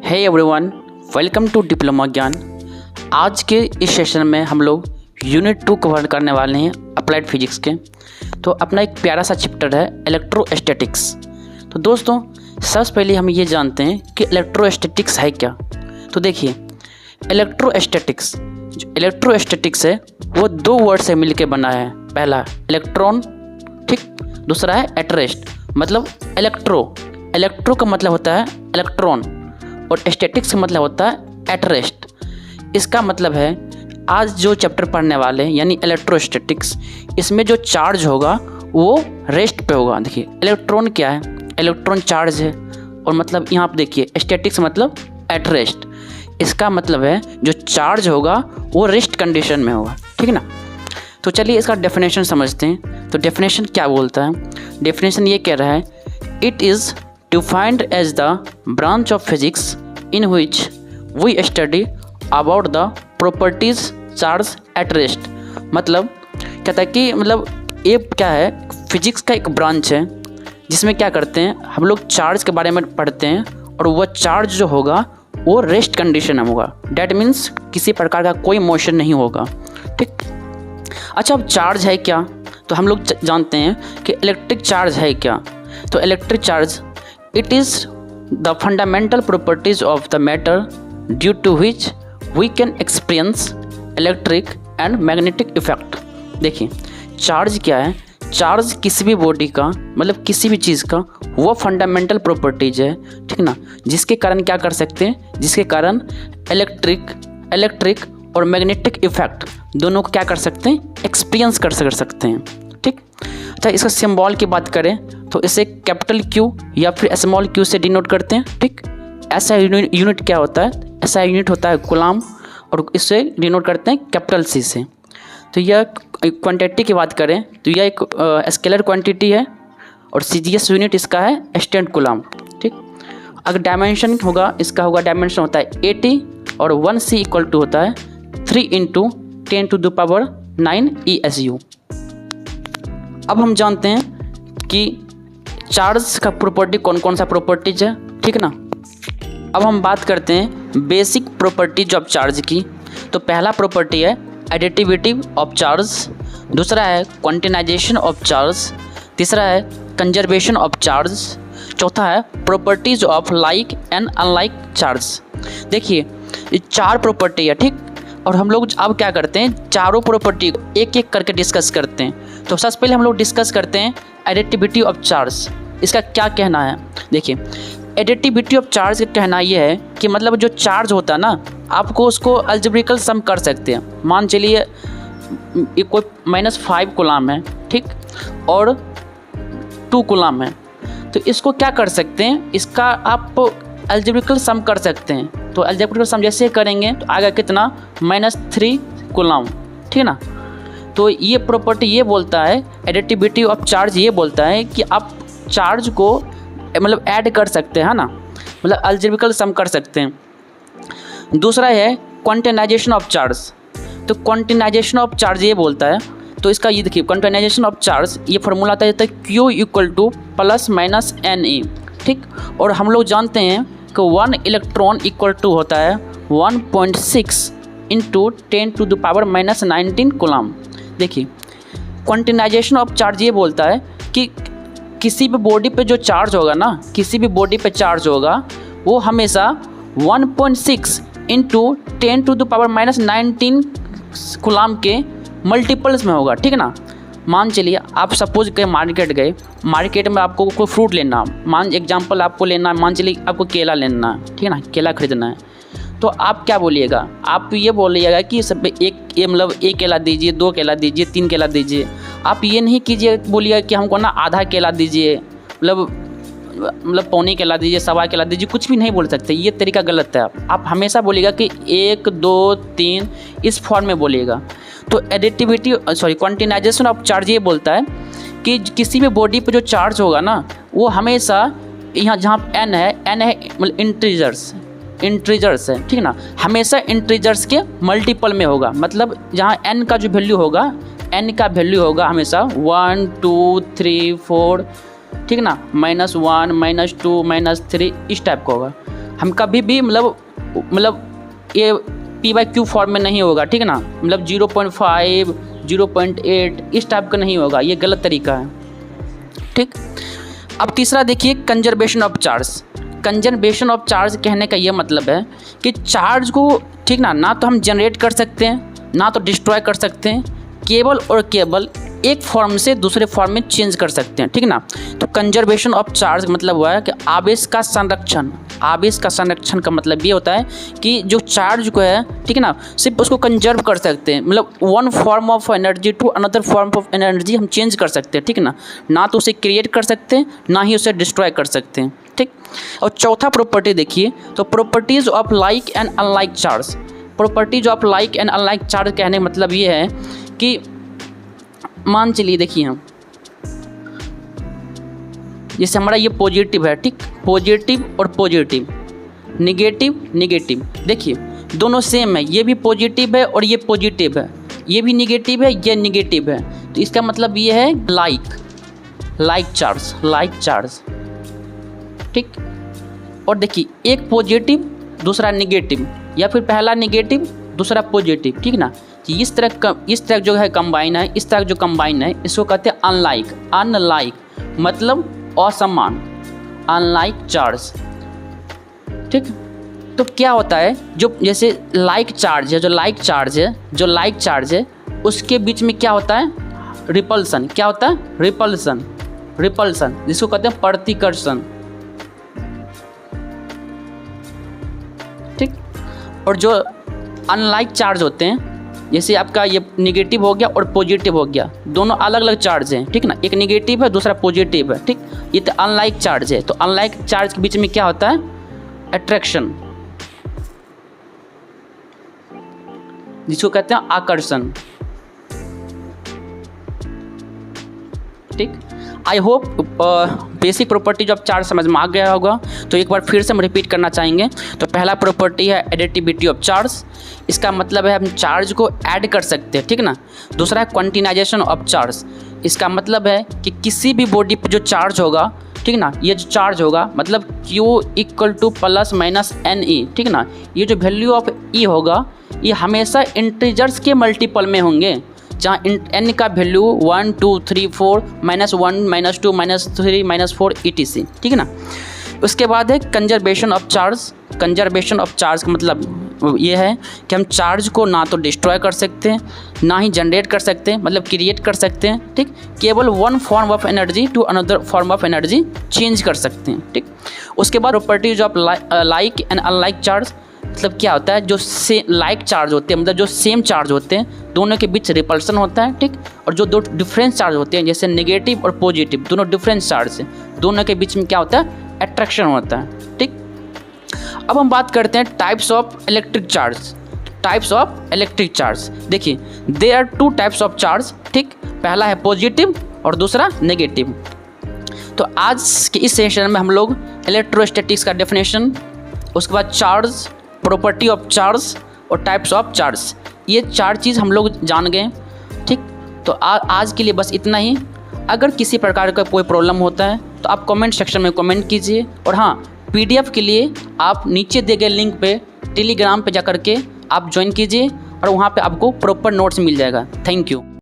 Hey everyone, welcome to Diploma Gyan. आज के इस सेशन में हम लोग यूनिट 2 कवर करने वाले हैं अप्लाइड फिजिक्स के। तो अपना एक प्यारा सा चैप्टर है इलेक्ट्रोस्टैटिक्स। तो दोस्तों, सबसे पहले हम ये जानते हैं कि इलेक्ट्रोस्टैटिक्स है क्या। तो देखिए, इलेक्ट्रोस्टैटिक्स है वो दो वर्ड से मिलकर बना है। पहला इलेक्ट्रॉन, ठीक, दूसरा है एटरेस्ट, मतलब इलेक्ट्रो का मतलब होता है इलेक्ट्रॉन और स्टैटिक्स का मतलब होता है एटरेस्ट। इसका मतलब है आज जो चैप्टर पढ़ने वाले हैं यानी इलेक्ट्रोस्टैटिक्स, इसमें जो चार्ज होगा वो रेस्ट पे होगा। देखिए, इलेक्ट्रॉन क्या है, इलेक्ट्रॉन चार्ज है और मतलब यहाँ आप देखिए स्टैटिक्स मतलब एटरेस्ट। इसका मतलब है जो चार्ज होगा वो रेस्ट कंडीशन में होगा, ठीक है ना। तो चलिए इसका डेफिनेशन समझते हैं। तो डेफिनेशन क्या बोलता है, डेफिनेशन ये कह रहा है it is defined as the branch of physics in which we study about the properties charge at rest। मतलब कहता है कि ये क्या है, फिजिक्स का एक ब्रांच है जिसमें क्या करते हैं हम लोग चार्ज के बारे में पढ़ते हैं और वह चार्ज जो होगा वो रेस्ट कंडीशन में होगा। डैट मीन्स किसी प्रकार का कोई मोशन नहीं होगा, ठीक। अच्छा, अब चार्ज है क्या, तो हम लोग जानते हैं कि इलेक्ट्रिक चार्ज है क्या। तो electric charge it is the fundamental properties of the matter due to which we can experience electric and magnetic effect। देखिए, चार्ज क्या है, चार्ज किसी भी बॉडी का मतलब किसी भी चीज़ का वो फंडामेंटल प्रॉपर्टीज है, ठीक ना, जिसके कारण क्या कर सकते हैं, जिसके कारण इलेक्ट्रिक और मैग्नेटिक इफेक्ट दोनों को क्या कर सकते हैं, एक्सपीरियंस कर सकते हैं, ठीक। अच्छा, इसका सिंबल की बात करें तो इसे कैपिटल क्यू या फिर स्मॉल क्यू से डिनोट करते हैं, ठीक। ऐसा यूनिट क्या होता है, ऐसा यूनिट होता है कूलम और इससे डिनोट करते हैं कैपिटल सी से। तो यह क्वांटिटी की बात करें तो यह एक स्केलर क्वांटिटी है और सीजीएस यूनिट इसका है स्टैंड कूलम, ठीक। अगर डायमेंशन होगा, इसका होगा डायमेंशन होता है 80 और 1c इक्वल टू होता है 3 × 10⁹ ESU। अब हम जानते हैं कि चार्ज का प्रॉपर्टी कौन कौन सा प्रॉपर्टीज है, ठीक ना। अब हम बात करते हैं बेसिक प्रॉपर्टीज ऑफ चार्ज की। तो पहला प्रॉपर्टी है एडिटिविटी ऑफ चार्ज, दूसरा है क्वांटिनाइजेशन ऑफ चार्ज, तीसरा है कंजर्वेशन ऑफ चार्ज, चौथा है properties of like and unlike charge. देखिए, ये 4 प्रॉपर्टी है, ठीक। और हम लोग अब क्या करते हैं, चारों प्रॉपर्टी को एक एक करके डिस्कस करते हैं। तो सबसे पहले हम लोग डिस्कस करते हैं एडिटिविटी ऑफ चार्ज। इसका क्या कहना है, देखिए, एडिटिविटी ऑफ चार्ज का कहना यह है कि मतलब जो चार्ज होता है ना, आपको उसको अलजेब्रिकल सम कर सकते हैं। मान चलिए ये कोई -5 कूलम है, ठीक, और 2 कूलम है, तो इसको क्या कर सकते हैं, इसका आप अलजेब्रिकल सम कर सकते हैं। तो अलजेब्रिकल सम जैसे करेंगे तो आगे कितना, -3 कूलम, ठीक है ना। तो ये प्रॉपर्टी ये बोलता है, एडिटिविटी ऑफ चार्ज ये बोलता है कि आप चार्ज को मतलब ऐड कर सकते हैं ना, मतलब अलजेब्रिकल सम कर सकते हैं। दूसरा है क्वांटिनाइजेशन ऑफ चार्ज। तो क्वांटिनाइजेशन ऑफ चार्ज ये बोलता है, तो इसका ये देखिए, क्वांटिनाइजेशन ऑफ चार्ज ये फार्मूला आता है Q = +-NE, ठीक। और हम लोग जानते हैं कि 1 इलेक्ट्रॉन इक्वल टू होता है 1.6 × 10⁻⁻19 कूलम। देखिए, क्वांटिनाइजेशन ऑफ चार्ज ये बोलता है कि किसी भी बॉडी पे जो चार्ज होगा ना, किसी भी बॉडी पे चार्ज होगा वो हमेशा 1.6 × 10⁻⁻19 कूलम के मल्टीपल्स में होगा, ठीक है ना। मान चलिए आप सपोज के मार्केट गए, मार्केट में आपको कोई फ्रूट लेना, मान एग्जांपल आपको लेना है, मान चलिए आपको केला लेना है, ठीक है ना, केला खरीदना है। तो आप क्या बोलिएगा, आप ये बोलिएगा कि सब एक केला दीजिए, 2 केला दीजिए, 3 केला दीजिए। आप ये नहीं कीजिए, बोलिएगा कि हमको ना आधा केला दीजिए, मतलब पौनी केला दीजिए, 1.25 केला दीजिए, कुछ भी नहीं बोल सकते, ये तरीका गलत है। आप हमेशा बोलिएगा कि 1 2 3 इस फॉर्म में बोलिएगा। तो क्वांटिनाइजेशन ऑफ चार्ज ये बोलता है कि किसी भी बॉडी पे जो चार्ज होगा ना, वो हमेशा यहाँ जहाँ n है मतलब इंट्रीजर्स है, ठीक ना, हमेशा इंट्रीजर्स के मल्टीपल में होगा। मतलब जहाँ n का जो वैल्यू होगा, n का वैल्यू होगा हमेशा 1 2 3 4, ठीक ना, -1 -2 -3 इस टाइप का होगा। हम कभी भी मतलब ये p/q फॉर्म में नहीं होगा, ठीक है ना, मतलब 0.5 0.8 इस टाइप का नहीं होगा, ये गलत तरीका है, ठीक। अब तीसरा देखिए conservation of charge. Conservation of charge कहने का ये मतलब है कि चार्ज को, ठीक ना तो हम जनरेट कर सकते हैं ना तो डिस्ट्रॉय कर सकते हैं, केवल और केवल एक फॉर्म से दूसरे फॉर्म में चेंज कर सकते हैं, ठीक ना। तो कंजर्वेशन ऑफ चार्ज मतलब हुआ है कि आवेश का संरक्षण। आवेश का संरक्षण का मतलब ये होता है कि जो चार्ज को है, ठीक है ना, सिर्फ उसको कंजर्व कर सकते हैं, मतलब one form of energy to another form of energy हम चेंज कर सकते हैं, ठीक है ना तो उसे क्रिएट कर सकते हैं ना ही उसे डिस्ट्रॉय कर सकते हैं, ठीक। और चौथा प्रॉपर्टी देखिए, तो properties of like and unlike charge. Properties of like and unlike charge कहने का मतलब ये है कि मान चलिए देखिए हम, जैसे हमारा ये पॉजिटिव है, ठीक, पॉजिटिव और पॉजिटिव, निगेटिव, देखिए दोनों सेम है, ये भी पॉजिटिव है और ये पॉजिटिव है, ये भी निगेटिव है, ये निगेटिव है, तो इसका मतलब ये है लाइक चार्ज, ठीक। और देखिए एक पॉजिटिव दूसरा निगेटिव, या फिर पहला निगेटिव दूसरा पॉजिटिव, ठीक ना, इस तरह जो है कंबाइन है, इस तरह जो कंबाइन है इसको कहते हैं अनलाइक मतलब असमान, अनलाइक चार्ज, ठीक। तो क्या होता है, जो जैसे लाइक चार्ज है, लाइक चार्ज है उसके बीच में क्या होता है, रिपल्सन, क्या होता है, रिपल्सन जिसको कहते हैं प्रतिकर्षण, ठीक। और जो अनलाइक चार्ज होते हैं, जैसे आपका ये निगेटिव हो गया और पॉजिटिव हो गया, दोनों अलग अलग चार्ज हैं, ठीक ना, एक निगेटिव है दूसरा पॉजिटिव है, ठीक। ये तो अनलाइक चार्ज है, तो अनलाइक चार्ज के बीच में क्या होता है, अट्रैक्शन, जिसको कहते हैं आकर्षण, ठीक। I hope basic properties of charge समझ में आ गया होगा, तो एक बार फिर से हम रिपीट करना चाहेंगे। तो पहला प्रॉपर्टी है एडिटिविटी ऑफ चार्ज, इसका मतलब है हम चार्ज को ऐड कर सकते हैं, ठीक ना। दूसरा है क्वांटिनाइजेशन ऑफ चार्ज, इसका मतलब है कि किसी भी बॉडी पर जो चार्ज होगा, ठीक ना, ये जो चार्ज होगा मतलब Q = ±NE, ठीक ना, ये जो वैल्यू ऑफ E होगा ये हमेशा इंटीजर्स के मल्टीपल में होंगे, जहाँ n का वैल्यू 1 2 3 4 -1 -2 -3 -4 etc, ठीक है ना। उसके बाद है conservation of charge. Conservation of charge का मतलब ये है कि हम चार्ज को ना तो डिस्ट्रॉय कर सकते हैं ना ही जनरेट कर सकते हैं, मतलब क्रिएट कर सकते हैं, ठीक। केवल one form of energy to another form of energy change कर सकते हैं, ठीक। उसके बाद properties of like and unlike charge, मतलब क्या होता है, जो लाइक चार्ज होते हैं मतलब जो सेम चार्ज होते हैं दोनों के बीच रिपल्सन होता है, ठीक। और जो दो डिफरेंस चार्ज होते हैं जैसे नेगेटिव और पॉजिटिव दोनों डिफरेंस चार्ज हैं, दोनों के बीच में क्या होता है, अट्रैक्शन होता है, ठीक। अब हम बात करते हैं टाइप्स ऑफ इलेक्ट्रिक चार्ज। देखिए there are 2 types of charge, ठीक। पहला है पॉजिटिव और दूसरा नेगेटिव। तो आज के इस सेशन में हम लोग इलेक्ट्रोस्टैटिक्स का डेफिनेशन, उसके बाद चार्ज, प्रॉपर्टी ऑफ चार्ज और टाइप्स ऑफ चार्ज, ये 4 चीज़ हम लोग जान गए, ठीक। तो आज के लिए बस इतना ही। अगर किसी प्रकार का कोई प्रॉब्लम होता है तो आप कमेंट सेक्शन में कमेंट कीजिए, और हाँ PDF के लिए आप नीचे दिए गए लिंक पे टेलीग्राम पे जा कर के आप ज्वाइन कीजिए और वहाँ पे आपको प्रॉपर नोट्स मिल जाएगा। Thank you.